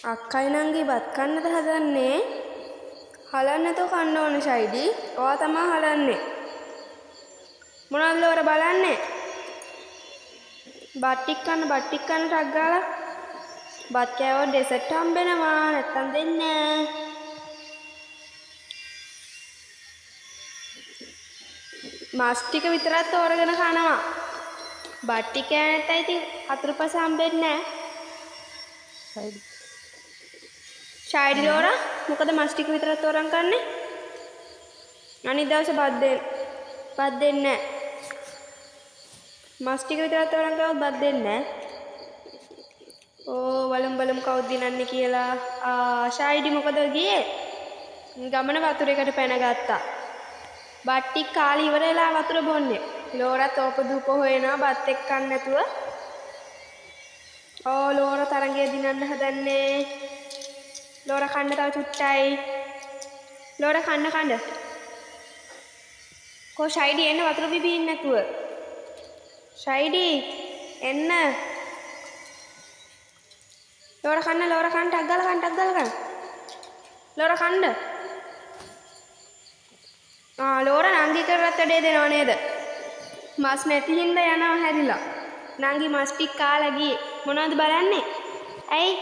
අක්කයි නංගි බත් කන්නද හදන්නේ? හලන්න නැතුව කන්න ඕන ෂයිඩි. ඔයා තමයි හලන්නේ. මොනවද ලෝර බලන්නේ? බත් ටික කන්න ටක් ගාලා. බත් කෑවොත් ඩෙසර්ට් හම්බෙනවා. නැත්තම් දෙන්නේ නෑ. මස් ටික විතරක් තෝරගෙන කනවා. බත් ටික කෑ නැත්නම් ඉතින් හතුරුපස හම්බෙන්නේ නෑ. ෂයිඩි ලෝරා මොකද මස් ටික විතරක් තෝරන් කන්නේ? අනිත් දවසේ බත් දෙන්නේ නෑ. මස් ටික විතරක් තෝරන් කවොත් බත් දෙන්නේ නෑ. ඕ බලමු කවුද දිනන්නේ කියලා. ෂයිඩි මොකද ගියේ? ගමන වතුරේකට පැන ගත්තා. බත් ටික කාලේ ඉවර වෙලා වතුර බොන්නේ. ලෝරත් ඕපදූප හොයනවා බත් එක්ක කන්න නැතුව. ලෝර තරංගය දිනන්න හදන්නේ. ලෝර කන්න තව චුට්ටයි. ලෝර කන්න. කො ෂයිඩි එන්න වතුර බිබී නැතුව. ෂයිඩි එන්න. ලෝර කන්න ටක් ගාලා කන්න. ලෝර කන්න. ලෝර නංගි කරත් වැඩේ දෙනව නේද? මස් නැති හින්දා යනවා හැරිලා. නංගි මස් ටික කාලා ගියේ. මොනවද බලන්නේ? ඇයි?